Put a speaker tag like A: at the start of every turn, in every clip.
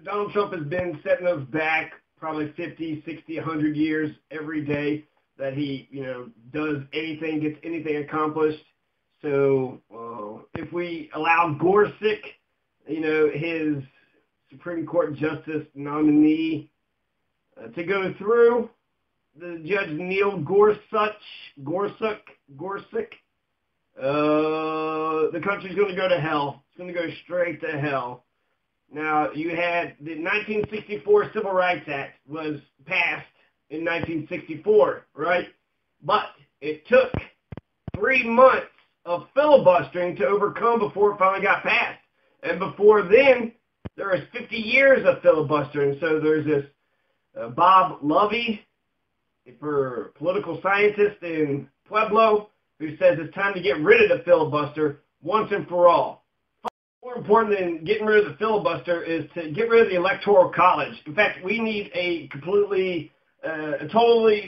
A: Donald Trump has been setting us back probably 50, 60, 100 years every day that he, does anything, gets anything accomplished. So if we allow Gorsuch, his Supreme Court Justice nominee, to go through, the Judge Neil Gorsuch, the country's going to go to hell. It's going to go straight to hell. Now, you had the 1964 Civil Rights Act was passed in 1964, right? But it took 3 months of filibustering to overcome before it finally got passed. And before then, there was 50 years of filibustering. So there's this Bob Lovey, for political scientist in Pueblo, who says it's time to get rid of the filibuster once and for all. More important than getting rid of the filibuster is to get rid of the Electoral College. In fact, we need a totally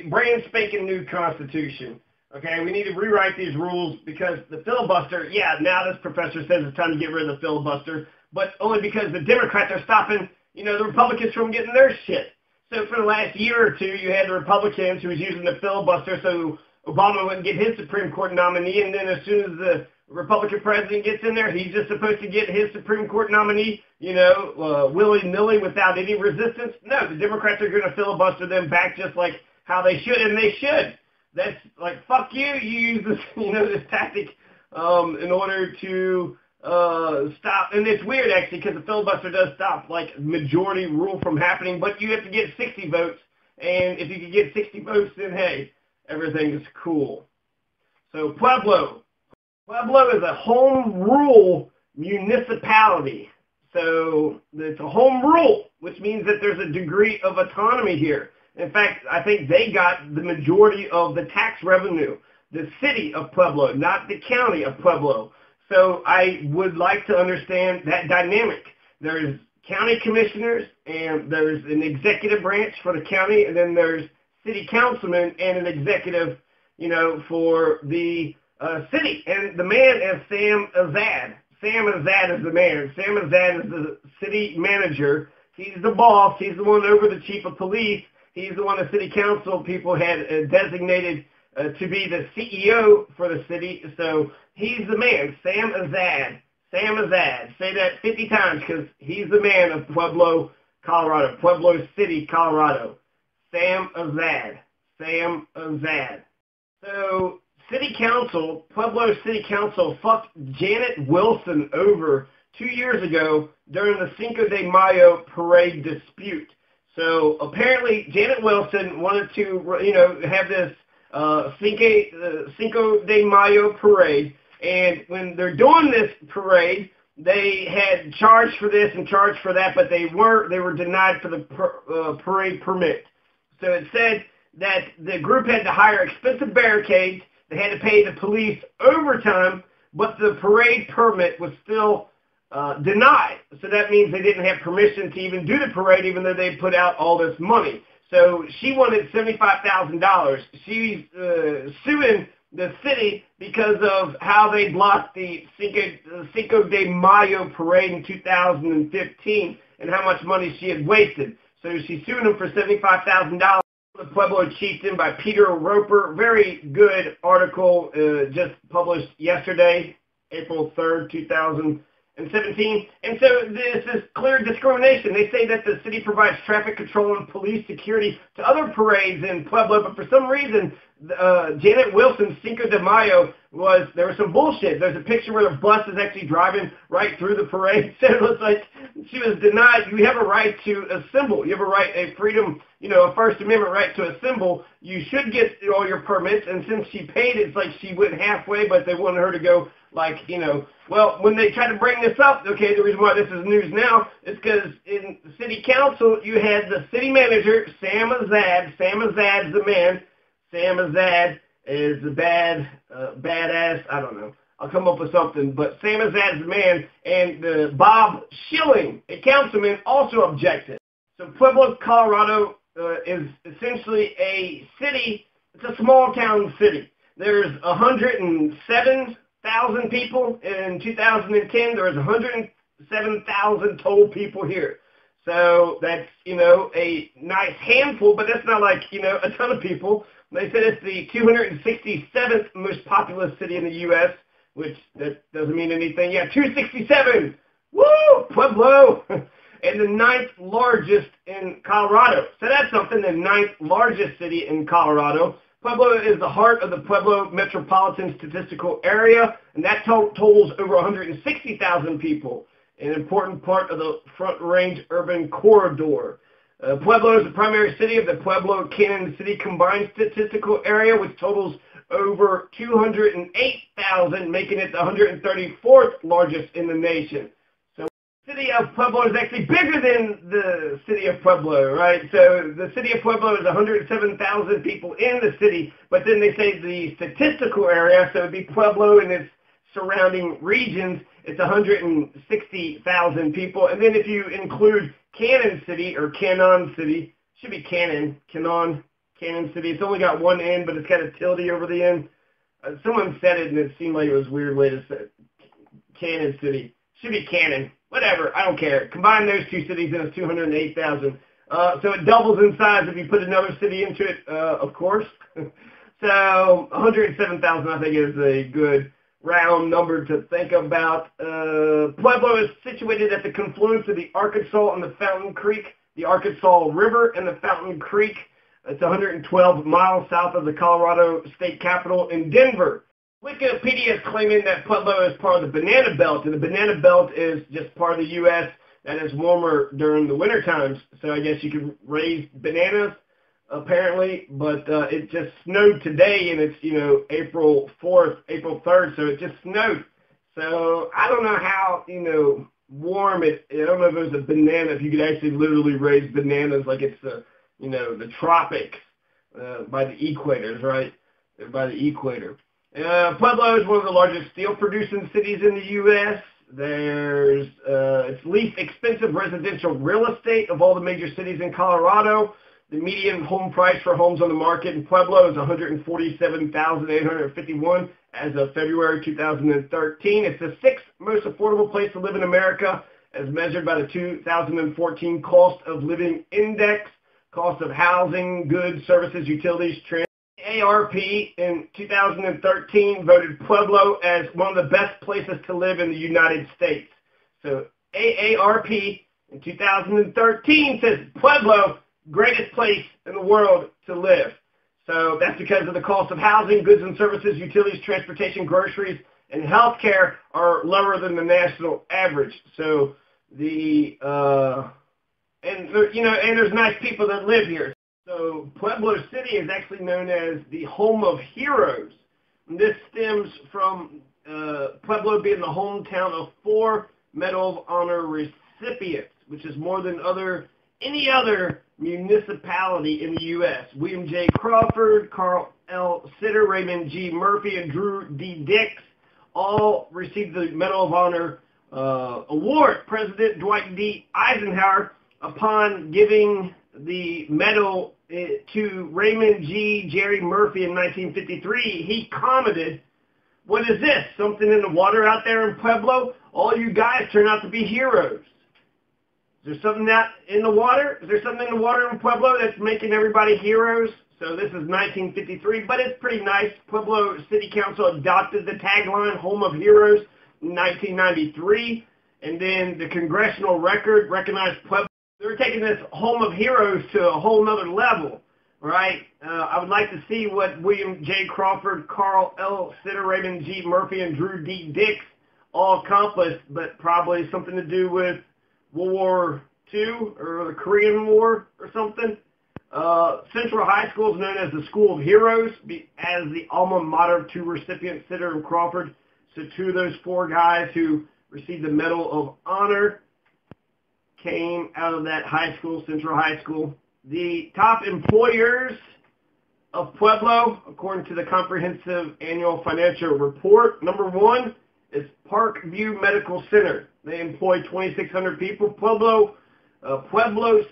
A: brand spanking new Constitution. Okay, we need to rewrite these rules because the filibuster, now this professor says it's time to get rid of the filibuster, but only because the Democrats are stopping, the Republicans from getting their shit. So for the last year or two, you had the Republicans who was using the filibuster so Obama wouldn't get his Supreme Court nominee, and then as soon as the Republican president gets in there, he's just supposed to get his Supreme Court nominee, willy-nilly without any resistance. No, the Democrats are going to filibuster them back just like how they should, and they should. That's like, fuck you. You use this, this tactic in order to stop. And it's weird, actually, because the filibuster does stop, majority rule from happening, but you have to get 60 votes. And if you can get 60 votes, then, hey, everything is cool. So Pueblo is a home rule municipality. So it's a home rule, which means that there's a degree of autonomy here. In fact, I think they got the majority of the tax revenue, the city of Pueblo, not the county of Pueblo. So I would like to understand that dynamic. There's county commissioners, and there's an executive branch for the county, and then there's city councilmen and an executive, for the city. And the man is Sam Azad. Sam Azad is the man. Sam Azad is the city manager. He's the boss. He's the one over the chief of police. He's the one the city council people had designated to be the CEO for the city. So he's the man, Sam Azad. Sam Azad. Say that 50 times because he's the man of Pueblo, Colorado. Pueblo City, Colorado. Sam Azad. Sam Azad. So City Council, Pueblo City Council fucked Janet Wilson over 2 years ago during the Cinco de Mayo parade dispute. So apparently Janet Wilson wanted to, have this Cinco de Mayo parade, and when they're doing this parade, they had charged for this and charged for that, but they were denied for the parade permit. So it said that the group had to hire expensive barricades, they had to pay the police overtime, but the parade permit was still denied. So that means they didn't have permission to even do the parade, even though they put out all this money. So she wanted $75,000. She's suing the city because of how they blocked the Cinco de Mayo parade in 2015 and how much money she had wasted. So she's suing them for $75,000. The Pueblo chiefed in by Peter Roper. Very good article just published yesterday, April 3rd, 2017. And so this is clear discrimination. They say that the city provides traffic control and police security to other parades in Pueblo, but for some reason, Janet Wilson's Cinco de Mayo there was some bullshit. There's a picture where the bus is actually driving right through the parade. So it looks like she was denied. You have a right to assemble. You have a right, a freedom, a First Amendment right to assemble. You should get all your permits, and since she paid, it's like she went halfway, but they wanted her to go well, when they tried to bring this up, okay, the reason why this is news now is because in the city council, you had the city manager, Sam Azad. Sam Azad's the man. Sam Azad is the badass, I don't know. I'll come up with something, but Sam Azad's the man, and Bob Schilling, a councilman, also objected. So Pueblo, Colorado is essentially a city. It's a small town city. There's 107,000 people. In 2010, there was 107,000 total people here. So that's, a nice handful, but that's not like, a ton of people. They said it's the 267th most populous city in the U.S., which that doesn't mean anything. Yeah, 267! Woo! Pueblo! And the 9th largest in Colorado. So that's something, the 9th largest city in Colorado. Pueblo is the heart of the Pueblo Metropolitan Statistical Area, and that totals over 160,000 people, an important part of the Front Range Urban Corridor. Pueblo is the primary city of the Pueblo-Cannon City Combined Statistical Area, which totals over 208,000, making it the 134th largest in the nation. So the city of Pueblo is actually bigger than the city of Pueblo, right? So the city of Pueblo is 107,000 people in the city, but then they say the statistical area, so it would be Pueblo and its surrounding regions, it's 160,000 people. And then if you include Cannon City, or Cannon City, should be Cannon City. It's only got one N, but it's got a tilde over the end. Someone said it, and it seemed like it was a weird way to say it. Cannon City. Should be Cannon. Whatever. I don't care. Combine those two cities, and it's 208,000. So it doubles in size if you put another city into it, of course. So 107,000, I think, is a good round number to think about. Pueblo is situated at the confluence of the Arkansas and the Fountain Creek, the Arkansas River and the Fountain Creek. It's 112 miles south of the Colorado state capital in Denver. Wikipedia is claiming that Pueblo is part of the Banana Belt, and the Banana Belt is just part of the U.S. that is warmer during the winter times. So I guess you could raise bananas, apparently, but it just snowed today, and it's, April 4th, April 3rd, so it just snowed. So I don't know how, warm it, I don't know if it was a banana, if you could actually literally raise bananas like it's the tropics by the equators, right? By the equator. Pueblo is one of the largest steel-producing cities in the U.S. There's it's least expensive residential real estate of all the major cities in Colorado. The median home price for homes on the market in Pueblo is $147,851 as of February 2013. It's the 6th most affordable place to live in America, as measured by the 2014 Cost of Living Index. Cost of housing, goods, services, utilities, transport. AARP in 2013 voted Pueblo as one of the best places to live in the United States. So AARP in 2013 says Pueblo, greatest place in the world to live. So that's because of the cost of housing, goods and services, utilities, transportation, groceries, and health care are lower than the national average. So and there's nice people that live here. So Pueblo City is actually known as the home of heroes. And this stems from Pueblo being the hometown of 4 Medal of Honor recipients, which is more than any other municipality in the U.S. William J. Crawford, Carl L. Sitter, Raymond G. Murphy, and Drew D. Dix all received the Medal of Honor award. President Dwight D. Eisenhower, upon giving the medal to Raymond G. Jerry Murphy in 1953, he commented, "What is this? Something in the water out there in Pueblo? All you guys turn out to be heroes." Is there something out in the water? Is there something in the water in Pueblo that's making everybody heroes? So this is 1953, but it's pretty nice. Pueblo City Council adopted the tagline, Home of Heroes, in 1993. And then the Congressional Record recognized Pueblo. They're taking this Home of Heroes to a whole nother level, right? I would like to see what William J. Crawford, Carl L. Sitter, Raymond G. Murphy, and Drew D. Dix all accomplished, but probably something to do with World War II or the Korean War or something. Central High School is known as the School of Heroes, as the alma mater of 2 recipients, Sitter and Crawford. So 2 of those 4 guys who received the Medal of Honor came out of that high school, Central High School. The top employers of Pueblo, according to the Comprehensive Annual Financial Report, number 1 is Parkview Medical Center. They employ 2,600 people. Pueblo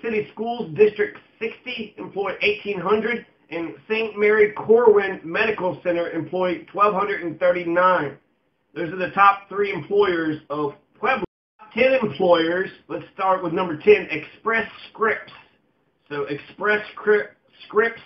A: City Schools, District 60, employ 1,800. And St. Mary Corwin Medical Center employ 1,239. Those are the top 3 employers of Pueblo. 10 employers. Let's start with number 10, Express Scripts. So Express Scripts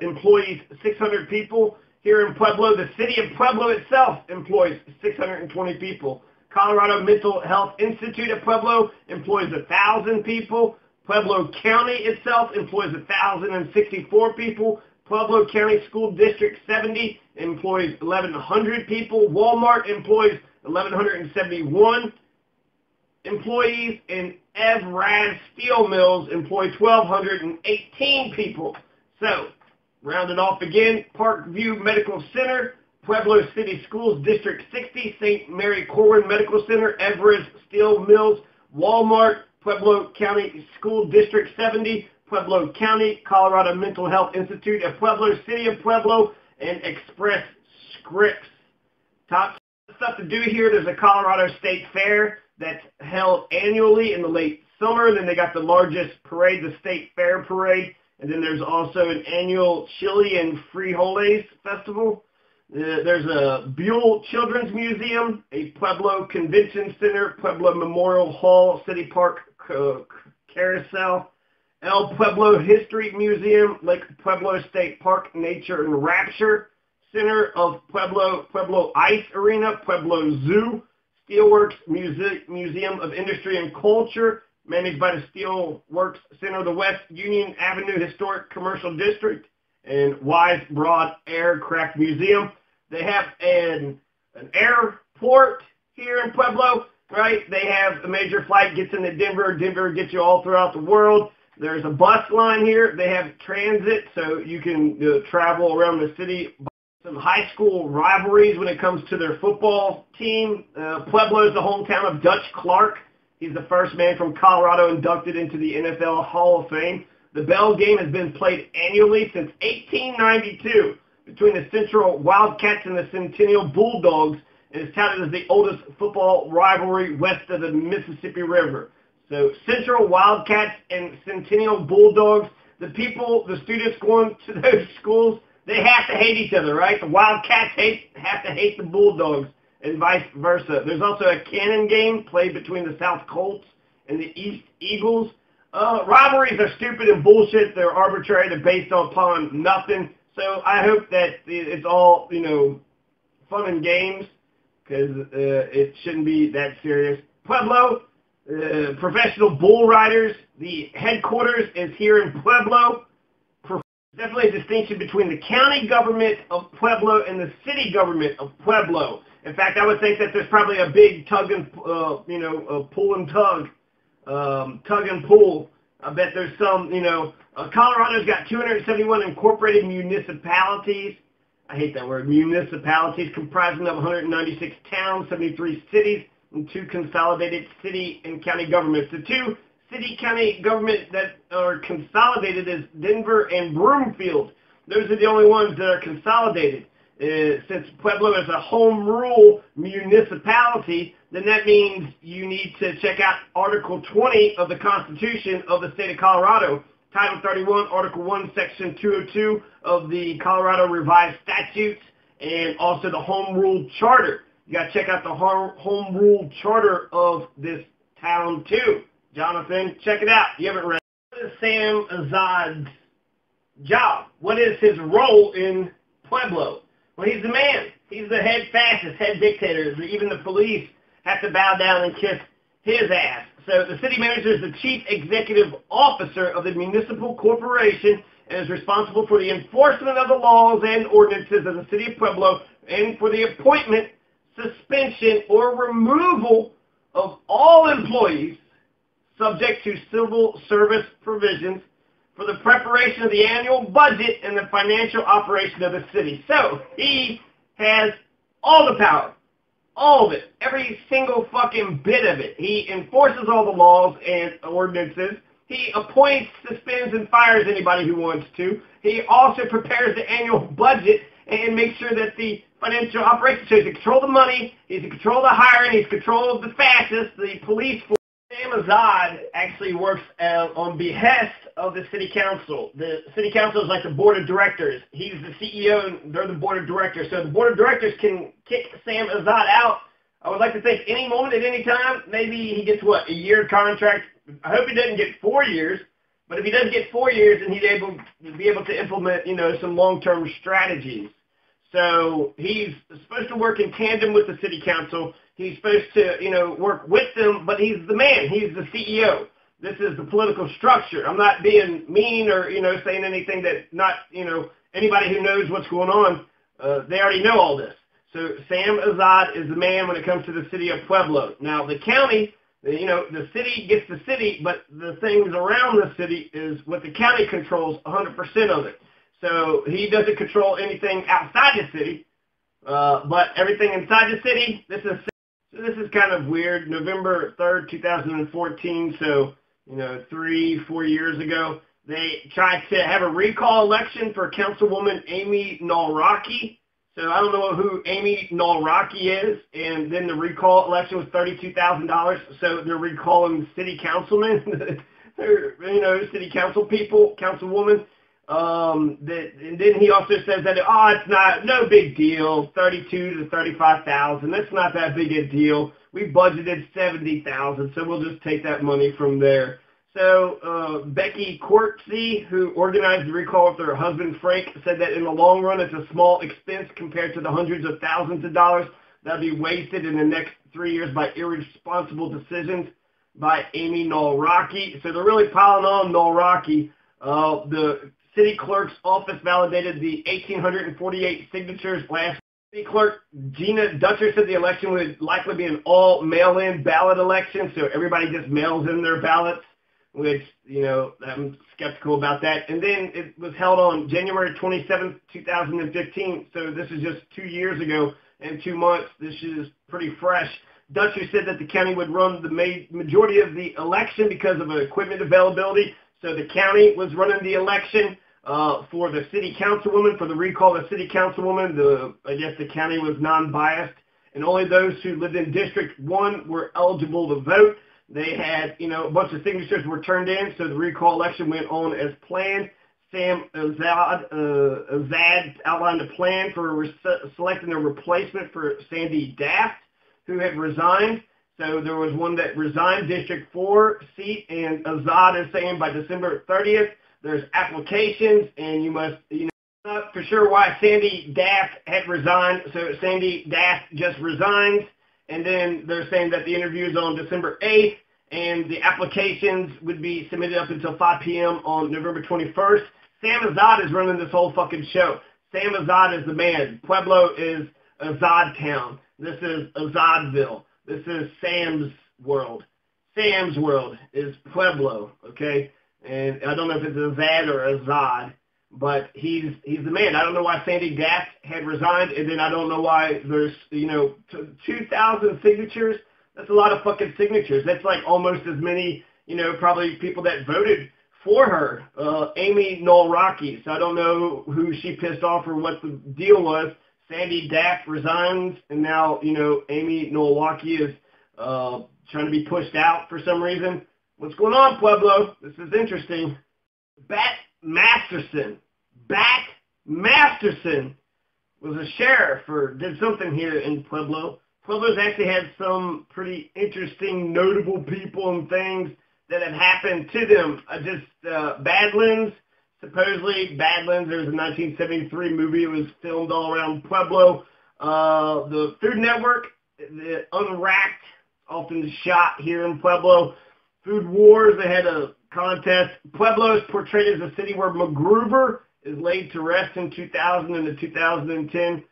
A: employs 600 people here in Pueblo. The city of Pueblo itself employs 620 people. Colorado Mental Health Institute of Pueblo employs 1,000 people. Pueblo County itself employs 1,064 people. Pueblo County School District 70 employs 1,100 people. Walmart employs 1,171 employees, and Evraz Steel Mills employ 1,218 people. So, rounded off again, Parkview Medical Center, Pueblo City Schools District 60, St. Mary Corwin Medical Center, Evraz Steel Mills, Walmart, Pueblo County School District 70, Pueblo County, Colorado Mental Health Institute of Pueblo, City of Pueblo, and Express Scripts. Top stuff to do here, there's a Colorado State Fair that's held annually in the late summer. Then they got the largest parade, the State Fair Parade. And then there's also an annual Chili and Frijoles Festival. There's a Buell Children's Museum, a Pueblo Convention Center, Pueblo Memorial Hall, City Park Carousel, El Pueblo History Museum, Lake Pueblo State Park Nature and Rapture Center of Pueblo, Pueblo Ice Arena, Pueblo Zoo, Steelworks Museum of Industry and Culture, managed by the Steelworks Center of the West Union Avenue Historic Commercial District, and Wise Broad Aircraft Museum. They have an airport here in Pueblo, right? They have a major flight gets into Denver. Denver gets you all throughout the world. There's a bus line here. They have transit, so you can travel around the city. Some high school rivalries when it comes to their football team. Pueblo is the hometown of Dutch Clark. He's the first man from Colorado inducted into the NFL Hall of Fame. The Bell game has been played annually since 1892 between the Central Wildcats and the Centennial Bulldogs, and is touted as the oldest football rivalry west of the Mississippi River. So Central Wildcats and Centennial Bulldogs, the students going to those schools, they have to hate each other, right? The Wildcats have to hate the Bulldogs, and vice versa. There's also a cannon game played between the South Colts and the East Eagles. Rivalries are stupid and bullshit. They're arbitrary. They're based upon nothing. So I hope that it's all, fun and games, because it shouldn't be that serious. Pueblo, professional bull riders. The headquarters is here in Pueblo. Definitely a distinction between the county government of Pueblo and the city government of Pueblo. In fact, I would think that there's probably a big tug and, pull and tug and pull. I bet there's some, Colorado's got 271 incorporated municipalities. I hate that word, municipalities, comprising of 196 towns, 73 cities, and 2 consolidated city and county governments. The 2 city-county government that are consolidated is Denver and Broomfield. Those are the only ones that are consolidated. Since Pueblo is a home rule municipality, then that means you need to check out Article 20 of the Constitution of the state of Colorado, Title 31, Article 1, Section 202 of the Colorado Revised Statutes, and also the Home Rule Charter. You got to check out the Home Rule Charter of this town, too. Jonathan, check it out. You haven't read it. What is Sam Azad's job? What is his role in Pueblo? Well, he's the man. He's the head fascist, head dictator. Even the police have to bow down and kiss his ass. So the city manager is the chief executive officer of the municipal corporation and is responsible for the enforcement of the laws and ordinances of the city of Pueblo and for the appointment, suspension, or removal of all employees subject to civil service provisions for the preparation of the annual budget and the financial operation of the city. So he has all the power, all of it, every single fucking bit of it. He enforces all the laws and ordinances. He appoints, suspends, and fires anybody who wants to. He also prepares the annual budget and makes sure that the financial operation, so he's in control of the money, he's in control of the hiring, he's in control of the fascists, the police force. Sam Azad actually works on behest of the city council. The city council is like the board of directors. He's the CEO and they're the board of directors. So the board of directors can kick Sam Azad out I would like to think any moment at any time, maybe he gets, what, a year contract. I hope he doesn't get 4 years, but if he does get 4 years, then he'd be able to implement, some long-term strategies. So he's supposed to work in tandem with the city council. He's supposed to, work with them, but he's the man. He's the CEO. This is the political structure. I'm not being mean or, saying anything that not, anybody who knows what's going on, they already know all this. So Sam Azad is the man when it comes to the city of Pueblo. Now, the county, the city gets the city, but the things around the city is what the county controls 100% of it. So he doesn't control anything outside the city, but everything inside the city, this is kind of weird. November 3rd, 2014, so, 3-4 years ago, they tried to have a recall election for Councilwoman Amy Nalraki. So I don't know who Amy Nalraki is, and then the recall election was $32,000. So they're recalling city councilmen, city council people, councilwoman. And then he also says that it's no big deal, 32 to 35,000. That's not that big a deal. We budgeted 70,000, so we'll just take that money from there. So Becky Cortsey, who organized the recall with her husband Frank, said that in the long run it's a small expense compared to the hundreds of thousands of dollars that will be wasted in the next 3 years by irresponsible decisions by Amy Nalraki. So they're really piling on Nalraki. The city clerk's office validated the 1,848 signatures last. City clerk Gina Dutcher said the election would likely be an all mail-in ballot election, so everybody just mails in their ballots, which, I'm skeptical about that. And then it was held on January 27th, 2015, so this is just 2 years ago and 2 months. This is pretty fresh. Dutcher said that the county would run the majority of the election because of equipment availability, so the county was running the election. For the city councilwoman, for the recall of the city councilwoman, I guess the county was non-biased, and only those who lived in District 1 were eligible to vote. They had, a bunch of signatures were turned in, so the recall election went on as planned. Sam Azad outlined a plan for selecting a replacement for Sandy Daft, who had resigned. So there was one that resigned, District 4 seat, and Azad is saying by December 30th, there's applications, and you must, not for sure why Sandy Daft had resigned. So Sandy Daft just resigns, and then they're saying that the interview is on December 8th, and the applications would be submitted up until 5 p.m. on November 21st. Sam Azad is running this whole fucking show. Sam Azad is the man. Pueblo is Azad Town. This is Azadville. This is Sam's world. Sam's world is Pueblo, okay? And I don't know if it's Azad or Azad, but he's the man. I don't know why Sandy Daft had resigned, and then I don't know why there's, 2,000 signatures. That's a lot of fucking signatures. That's like almost as many, probably people that voted for her, Amy Nalraki. So I don't know who she pissed off or what the deal was. Sandy Daft resigns, and now, Amy Nalraki is trying to be pushed out for some reason. What's going on, Pueblo? This is interesting. Bat Masterson was a sheriff or did something here in Pueblo. Pueblo's actually had some pretty interesting, notable people and things that have happened to them. Badlands, supposedly Badlands, there was a 1973 movie. It was filmed all around Pueblo. The Food Network, the Unwrapped, often shot here in Pueblo. Food Wars, they had a contest. Pueblo is portrayed as a city where MacGruber is laid to rest in 2000 in the 2010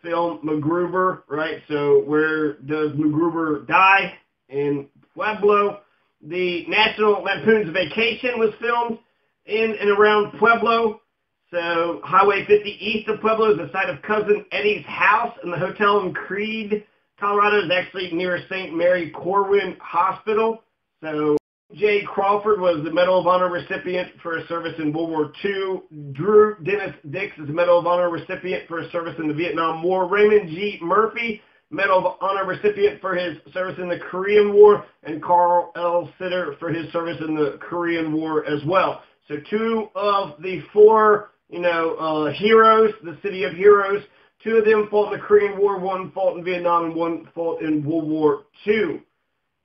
A: film MacGruber, right? So where does MacGruber die? In Pueblo. The National Lampoon's Vacation was filmed in and around Pueblo. So Highway 50 east of Pueblo is the site of Cousin Eddie's house, and the hotel in Creede, Colorado is actually near St. Mary Corwin Hospital. So J. Crawford was the Medal of Honor recipient for his service in World War II. Drew Dennis Dix is the Medal of Honor recipient for his service in the Vietnam War. Raymond G. Murphy, Medal of Honor recipient for his service in the Korean War. And Carl L. Sitter for his service in the Korean War as well. So two of the four, heroes, the city of heroes. Two of them fought in the Korean War, one fought in Vietnam, and one fought in World War II.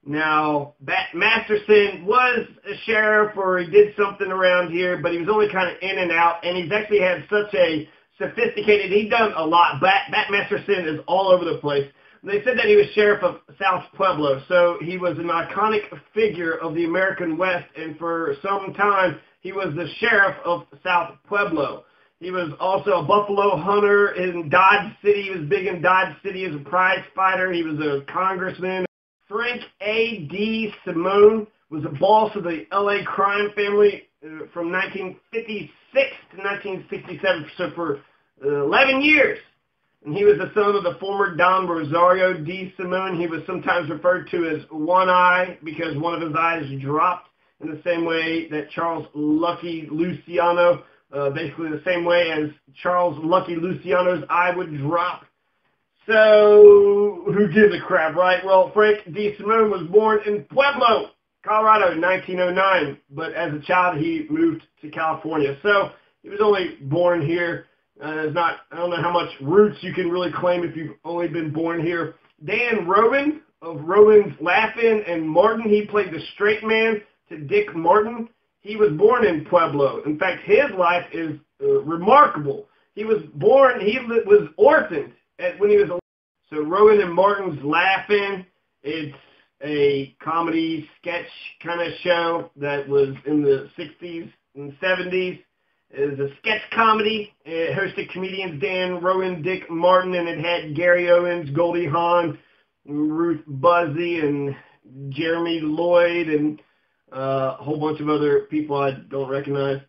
A: Now, Masterson was a sheriff, or he did something around here, but he was only kind of in and out, and he's actually had such a sophisticated, he's done a lot. Bat Masterson is all over the place. They said that he was sheriff of South Pueblo, so he was an iconic figure of the American West, and for some time, he was the sheriff of South Pueblo. He was also a buffalo hunter in Dodge City. He was big in Dodge City as a prize fighter. He was a congressman. Frank A. D. Simone was a boss of the L.A. crime family from 1956 to 1967, so for 11 years. And he was the son of the former Don Rosario D. Simone. He was sometimes referred to as One Eye because one of his eyes dropped in the same way that Charles Lucky Luciano, basically the same way as Charles Lucky Luciano's eye would drop. So, who gives a crap, right? Well, Frank D. Simone was born in Pueblo, Colorado in 1909, but as a child he moved to California. So, he was only born here. I don't know how much roots you can really claim if you've only been born here. Dan Rowan of Rowan's Laugh-In and Martin, he played the straight man to Dick Martin. He was born in Pueblo. In fact, his life is remarkable. He was orphaned when he was 11. So Rowan and Martin's Laugh-In, it's a comedy sketch kind of show that was in the 60s and 70s. It was a sketch comedy. It hosted comedians Dan Rowan, Dick Martin, and it had Gary Owens, Goldie Hawn, Ruth Buzzy, and Jeremy Lloyd, and a whole bunch of other people I don't recognize.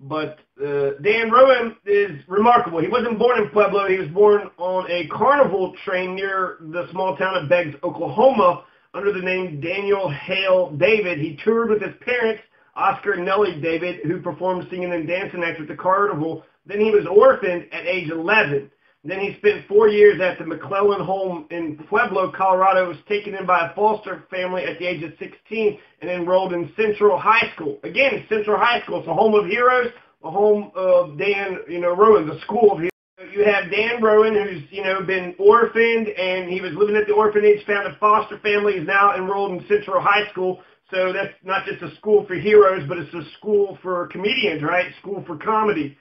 A: But Dan Rowan is remarkable. He wasn't born in Pueblo. He was born on a carnival train near the small town of Beggs, Oklahoma, under the name Daniel Hale David. He toured with his parents, Oscar and Nellie David, who performed singing and dancing acts at the carnival. Then he was orphaned at age 11. Then he spent 4 years at the McClellan home in Pueblo, Colorado. Was taken in by a foster family at the age of 16 and enrolled in Central High School. Again, Central High School. It's a home of heroes, a home of Dan, Rowan, the school of heroes. You have Dan Rowan, who's, been orphaned, and he was living at the orphanage, found a foster family, is now enrolled in Central High School. So that's not just a school for heroes, but it's a school for comedians, right? School for comedy.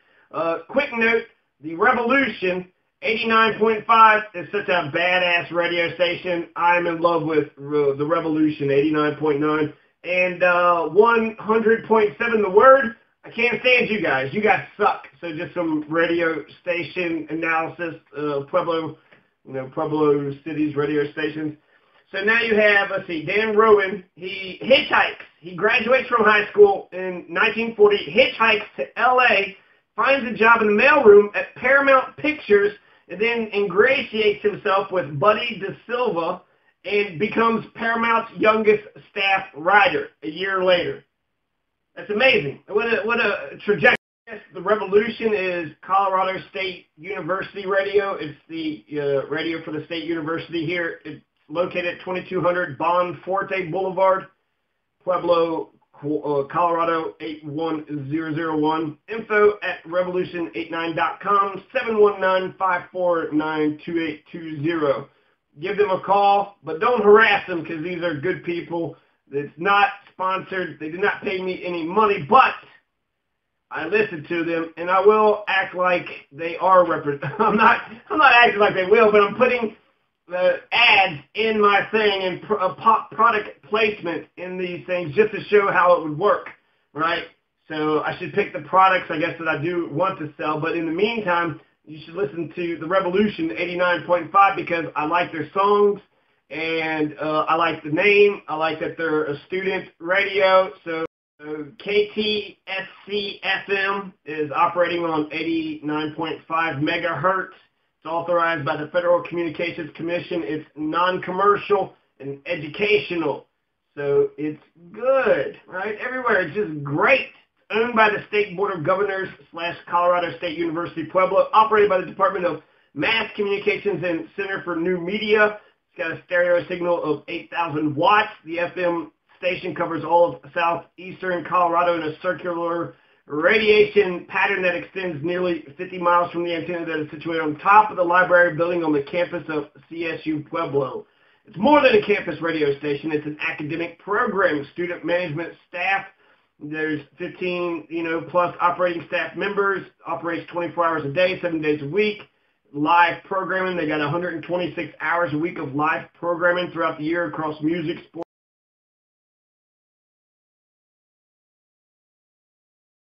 A: Quick note, the Revolution 89.5 is such a badass radio station. I'm in love with the Revolution 89.9. And 100.7 The Word. I can't stand you guys. You guys suck. So just some radio station analysis, Pueblo City's radio stations. So now you have, Dan Rowan. He hitchhikes. He graduates from high school in 1940, hitchhikes to L.A., finds a job in the mailroom at Paramount Pictures, and then ingratiates himself with Buddy DeSilva and becomes Paramount's youngest staff writer a year later. That's amazing. What a trajectory. The Revolution is Colorado State University radio. It's the radio for the State University here. It's located at 2200 Bon Forte Boulevard, Pueblo, Colorado 81001. Info at revolution89.com, 719-549-2820. Give them a call, but don't harass them because these are good people. It's not sponsored. They do not pay me any money, but I listen to them, and I will act like they are I'm not acting like they will, but I'm putting the ads in my thing and product placement in these things just to show how it would work, right? So I should pick the products, I guess, that I do want to sell. But in the meantime, you should listen to the Revolution 89.5 because I like their songs, and I like the name. I like that they're a student radio. So KTSC-FM is operating on 89.5 megahertz. It's authorized by the Federal Communications Commission. It's non-commercial and educational. So it's good, right? Everywhere. It's just great. It's owned by the State Board of Governors / Colorado State University Pueblo, operated by the Department of Mass Communications and Center for New Media. It's got a stereo signal of 8,000 watts. The FM station covers all of southeastern Colorado in a circular radiation pattern that extends nearly 50 miles from the antenna that is situated on top of the library building on the campus of CSU Pueblo. It's more than a campus radio station. It's an academic program, student management staff. There's 15, plus operating staff members, operates 24 hours a day, 7 days a week. Live programming. They got 126 hours a week of live programming throughout the year across music, sports,